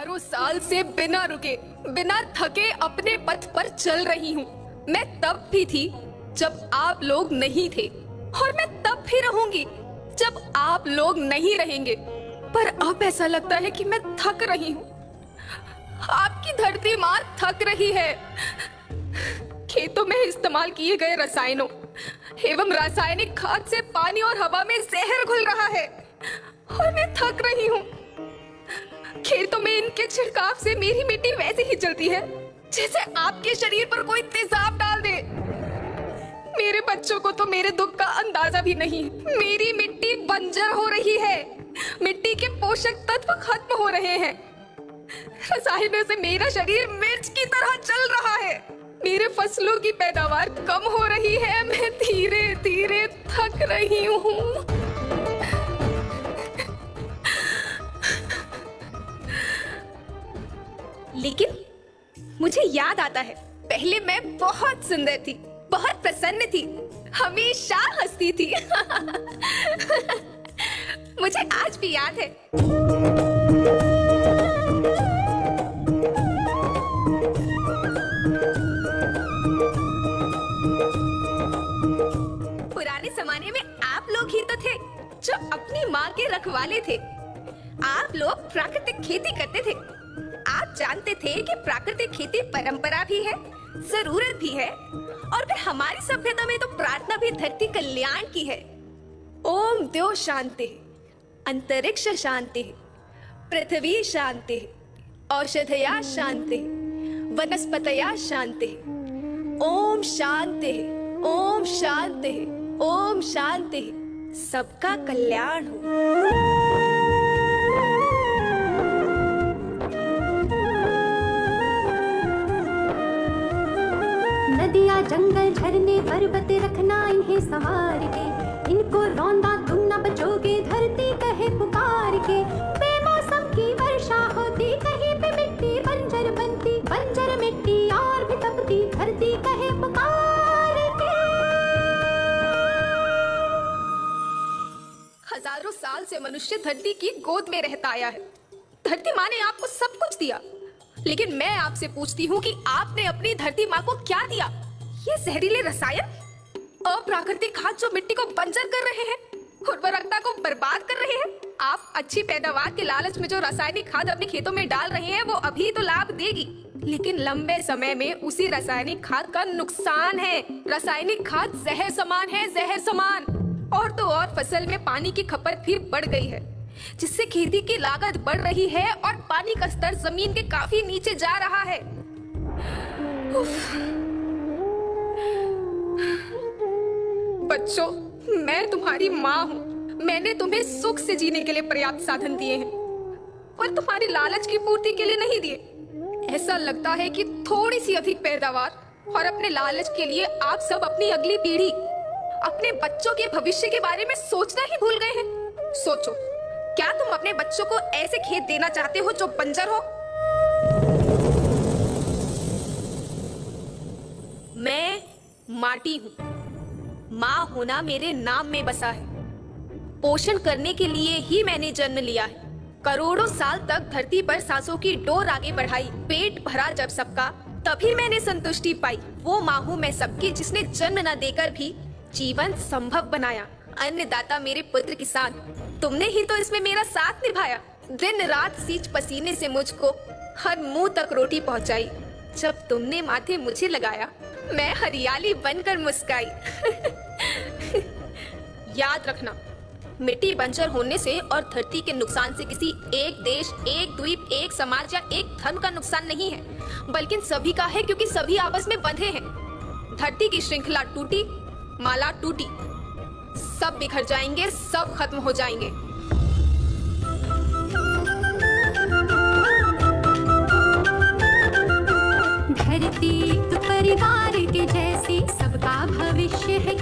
हजारों साल से बिना रुके, बिना थके अपने पथ पर चल रही हूँ। मैं तब भी थी जब आप लोग नहीं थे, और मैं तब भी रहूंगी जब आप लोग नहीं रहेंगे। पर अब ऐसा लगता है कि मैं थक रही हूँ। आपकी धरती माँ थक रही है। खेतों में इस्तेमाल किए गए रसायनों एवं रासायनिक खाद से पानी और हवा में जहर घुल रहा है, और मैं थक रही हूँ। खेतों में इनके छिड़काव से मेरी मिट्टी वैसे ही चलती है जैसे आपके शरीर पर कोई तेजाब डाल दे। मेरे बच्चों को तो मेरे दुख का अंदाजा भी नहीं। मेरी मिट्टी बंजर हो रही है, मिट्टी के पोषक तत्व खत्म हो रहे हैं। रसायनों से मेरा शरीर मिर्च की तरह चल रहा है। मेरे फसलों की पैदावार कम हो रही है। मैं धीरे धीरे थक रही हूँ। लेकिन मुझे याद आता है, पहले मैं बहुत सुंदर थी, बहुत प्रसन्न थी, हमेशा हंसती थी। मुझे आज भी याद है। पुराने जमाने में आप लोग ही तो थे जो अपनी माँ के रखवाले थे। आप लोग प्राकृतिक खेती करते थे। आप जानते थे कि प्राकृतिक खेती परंपरा भी है, जरूरत भी है, और फिर हमारी सभ्यता में तो प्रार्थना भी धरती कल्याण की है। ओम द्यो शांति, अंतरिक्ष शांति, पृथ्वी शांति, औषधया शांति, वनस्पतया शांति। ओम शांति, ओम शांति, ओम शांति। सबका कल्याण हो। नदियाँ जंगल झरने पर्वत रखना इन्हें संवार के, इनको रौंदा तुम न बचोगे धरती कहे पुकार के। बेमौसम की वर्षा होती, कहीं पे मिट्टी बंजर बनती, बंजर मिट्टी और भी तपती, धरती कहे पुकार के। हजारों साल से मनुष्य धरती की गोद में रहता आया है। धरती माँ ने आपको सब कुछ दिया, लेकिन मैं आपसे पूछती हूँ कि आपने अपनी धरती माँ को क्या दिया? ये जहरीले रसायन, अप्राकृतिक खाद जो मिट्टी को बंजर कर रहे हैं, उर्वरकता को बर्बाद कर रहे हैं। आप अच्छी पैदावार के लालच में जो रासायनिक खाद अपने खेतों में डाल रहे हैं वो अभी तो लाभ देगी, लेकिन लंबे समय में उसी रासायनिक खाद का नुकसान है। रासायनिक खाद जहर समान है, जहर समान। और तो और फसल में पानी की खपत भी बढ़ गई है, जिससे खेती की लागत बढ़ रही है और पानी का स्तर जमीन के काफी नीचे जा रहा है। बच्चों, मैं तुम्हारी माँ हूँ। मैंने तुम्हें सुख से जीने के लिए पर्याप्त साधन दिए हैं, पर तुम्हारी लालच की पूर्ति के लिए नहीं दिए। ऐसा लगता है कि थोड़ी सी अधिक पैदावार और अपने लालच के लिए आप सब अपनी अगली पीढ़ी, अपने बच्चों के भविष्य के बारे में सोचना ही भूल गए हैं। सोचो, क्या तुम अपने बच्चों को ऐसे खेत देना चाहते हो जो बंजर हो? मैं माटी हूँ। माँ होना मेरे नाम में बसा है। पोषण करने के लिए ही मैंने जन्म लिया है। करोड़ों साल तक धरती पर सांसों की डोर आगे बढ़ाई। पेट भरा जब सबका, तभी मैंने संतुष्टि पाई। वो माँ हूँ मैं सबकी, जिसने जन्म न देकर भी जीवन संभव बनाया। अन्नदाता मेरे पुत्र किसान, तुमने ही तो इसमें मेरा साथ निभाया। दिन रात सींच पसीने से मुझको हर मुंह तक रोटी पहुंचाई। जब तुमने माथे मुझे लगाया, मैं हरियाली बनकर मुस्काई। याद रखना, मिट्टी बंजर होने से और धरती के नुकसान से किसी एक देश, एक द्वीप, एक समाज या एक धर्म का नुकसान नहीं है, बल्कि सभी का है, क्योंकि सभी आपस में बंधे हैं। धरती की श्रृंखला टूटी, माला टूटी, सब बिखर जाएंगे, सब खत्म हो जाएंगे। धरती तो परिवार के जैसी, सबका भविष्य है